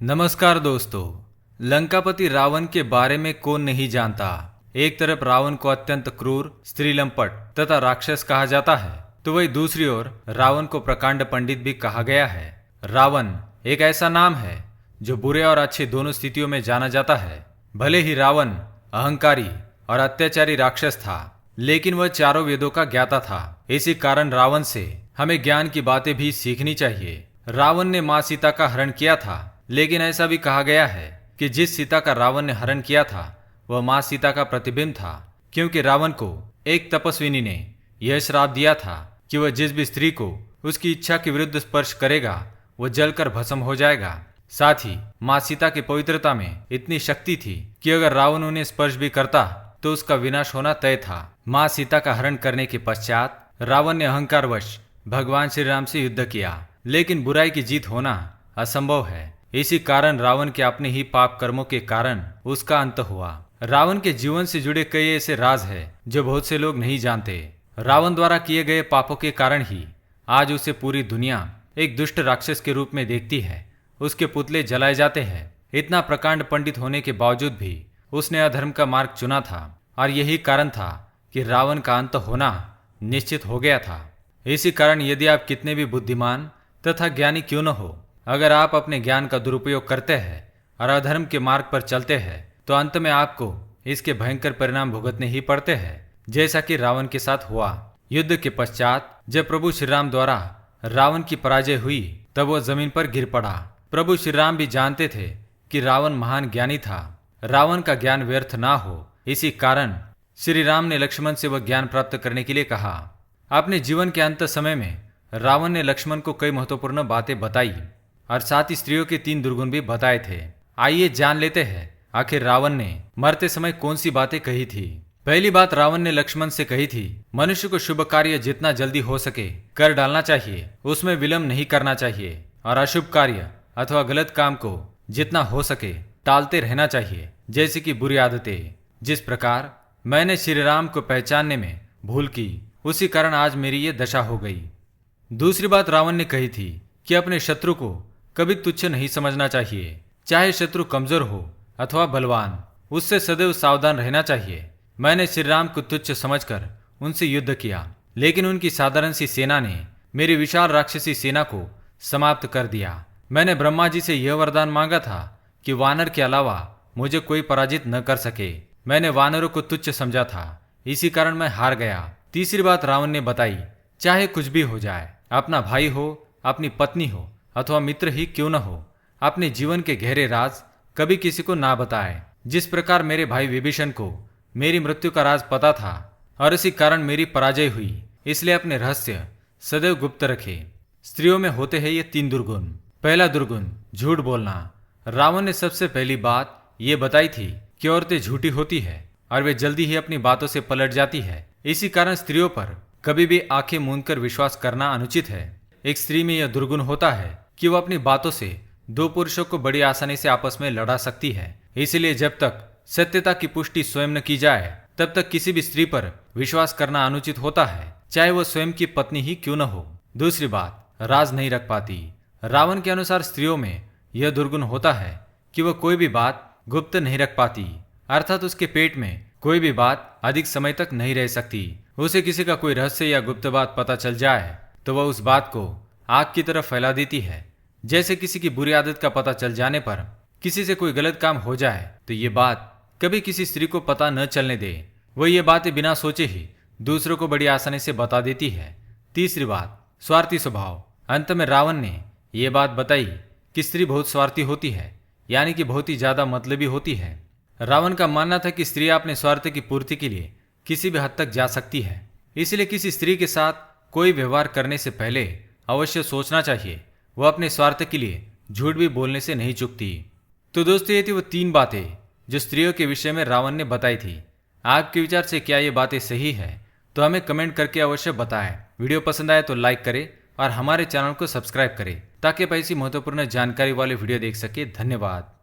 नमस्कार दोस्तों। लंकापति रावण के बारे में कौन नहीं जानता। एक तरफ रावण को अत्यंत क्रूर, स्त्रीलंपट तथा राक्षस कहा जाता है, तो वही दूसरी ओर रावण को प्रकांड पंडित भी कहा गया है। रावण एक ऐसा नाम है जो बुरे और अच्छे दोनों स्थितियों में जाना जाता है। भले ही रावण अहंकारी और अत्याचारी राक्षस था, लेकिन वह चारों वेदों का ज्ञाता था। इसी कारण रावण से हमें ज्ञान की बातें भी सीखनी चाहिए। रावण ने माँ सीता का हरण किया था, लेकिन ऐसा भी कहा गया है कि जिस सीता का रावण ने हरण किया था वह माँ सीता का प्रतिबिंब था, क्योंकि रावण को एक तपस्विनी ने यह श्राप दिया था कि वह जिस भी स्त्री को उसकी इच्छा के विरुद्ध स्पर्श करेगा वह जलकर भस्म हो जाएगा। साथ ही माँ सीता की पवित्रता में इतनी शक्ति थी कि अगर रावण उन्हें स्पर्श भी करता तो उसका विनाश होना तय था। माँ सीता का हरण करने के पश्चात रावण ने अहंकारवश भगवान श्री राम से युद्ध किया, लेकिन बुराई की जीत होना असंभव है। इसी कारण रावण के अपने ही पाप कर्मों के कारण उसका अंत हुआ। रावण के जीवन से जुड़े कई ऐसे राज हैं जो बहुत से लोग नहीं जानते। रावण द्वारा किए गए पापों के कारण ही आज उसे पूरी दुनिया एक दुष्ट राक्षस के रूप में देखती है। उसके पुतले जलाए जाते हैं। इतना प्रकांड पंडित होने के बावजूद भी उसने अधर्म का मार्ग चुना था, और यही कारण था कि रावण का अंत होना निश्चित हो गया था। इसी कारण यदि आप कितने भी बुद्धिमान तथा ज्ञानी क्यों न हो, अगर आप अपने ज्ञान का दुरुपयोग करते हैं और अधर्म के मार्ग पर चलते हैं तो अंत में आपको इसके भयंकर परिणाम भुगतने ही पड़ते हैं, जैसा कि रावण के साथ हुआ। युद्ध के पश्चात जब प्रभु श्री राम द्वारा रावण की पराजय हुई तब वह जमीन पर गिर पड़ा। प्रभु श्री राम भी जानते थे कि रावण महान ज्ञानी था, रावण का ज्ञान व्यर्थ ना हो। इसी कारण श्री राम ने लक्ष्मण से वह ज्ञान प्राप्त करने के लिए कहा। अपने जीवन के अंत समय में रावण ने लक्ष्मण को कई महत्वपूर्ण बातें बताई और साथ ही स्त्रियों के 3 दुर्गुण भी बताए थे। आइए जान लेते हैं आखिर रावण ने मरते समय कौन सी बातें कही थी। पहली बात रावण ने लक्ष्मण से कही थी, मनुष्य को शुभ कार्य जितना जल्दी हो सके कर डालना चाहिए, उसमें विलंब नहीं करना चाहिए, और अशुभ कार्य अथवा गलत काम को जितना हो सके टालते रहना चाहिए, जैसे कि बुरी आदतें। जिस प्रकार मैंने श्री राम को पहचानने में भूल की, उसी कारण आज मेरी ये दशा हो गई। दूसरी बात रावण ने कही थी कि अपने शत्रु को कभी तुच्छ नहीं समझना चाहिए, चाहे शत्रु कमजोर हो अथवा बलवान, उससे सदैव सावधान रहना चाहिए। मैंने श्री राम को तुच्छ समझकर उनसे युद्ध किया, लेकिन उनकी साधारण सी सेना ने मेरी विशाल राक्षसी सेना को समाप्त कर दिया। मैंने ब्रह्मा जी से यह वरदान मांगा था कि वानर के अलावा मुझे कोई पराजित न कर सके। मैंने वानरों को तुच्छ समझा था, इसी कारण मैं हार गया। तीसरी बात रावण ने बताई, चाहे कुछ भी हो जाए, अपना भाई हो, अपनी पत्नी हो अथवा मित्र ही क्यों न हो, अपने जीवन के गहरे राज कभी किसी को ना बताए। जिस प्रकार मेरे भाई विभीषण को मेरी मृत्यु का राज पता था और इसी कारण मेरी पराजय हुई, इसलिए अपने रहस्य सदैव गुप्त रखे। स्त्रियों में होते हैं ये 3 दुर्गुण। पहला दुर्गुण झूठ बोलना। रावण ने सबसे पहली बात ये बताई थी कि औरतें झूठी होती है और वे जल्दी ही अपनी बातों से पलट जाती है। इसी कारण स्त्रियों पर कभी भी आंखें मूंदकर विश्वास करना अनुचित है। एक स्त्री में यह दुर्गुण होता है कि वह अपनी बातों से 2 पुरुषों को बड़ी आसानी से आपस में लड़ा सकती है। इसलिए जब तक सत्यता की पुष्टि स्वयं न की जाए तब तक किसी भी स्त्री पर विश्वास करना अनुचित होता है, चाहे वह स्वयं की पत्नी ही क्यों न हो। दूसरी बात, राज नहीं रख पाती। रावण के अनुसार स्त्रियों में यह दुर्गुण होता है कि वह कोई भी बात गुप्त नहीं रख पाती, अर्थात उसके पेट में कोई भी बात अधिक समय तक नहीं रह सकती। उसे किसी का कोई रहस्य या गुप्त बात पता चल जाए तो वह उस बात को आग की तरफ फैला देती है। जैसे किसी की बुरी आदत का पता चल जाने पर किसी से कोई गलत काम हो जाए तो ये बात कभी किसी स्त्री को पता न चलने दे, वह ये बातें बिना सोचे ही दूसरों को बड़ी आसानी से बता देती है। तीसरी बात, स्वार्थी स्वभाव। अंत में रावण ने यह बात बताई कि स्त्री बहुत स्वार्थी होती है, यानी कि बहुत ही ज्यादा मतलबी होती है। रावण का मानना था कि स्त्री अपने स्वार्थ की पूर्ति के लिए किसी भी हद तक जा सकती है, इसलिए किसी स्त्री के साथ कोई व्यवहार करने से पहले अवश्य सोचना चाहिए। वह अपने स्वार्थ के लिए झूठ भी बोलने से नहीं चूकती। तो दोस्तों, ये थी वो 3 बातें जो स्त्रियों के विषय में रावण ने बताई थी। आपके विचार से क्या ये बातें सही है तो हमें कमेंट करके अवश्य बताएं। वीडियो पसंद आए तो लाइक करें और हमारे चैनल को सब्सक्राइब करें ताकि आप ऐसी महत्वपूर्ण जानकारी वाले वीडियो देख सके। धन्यवाद।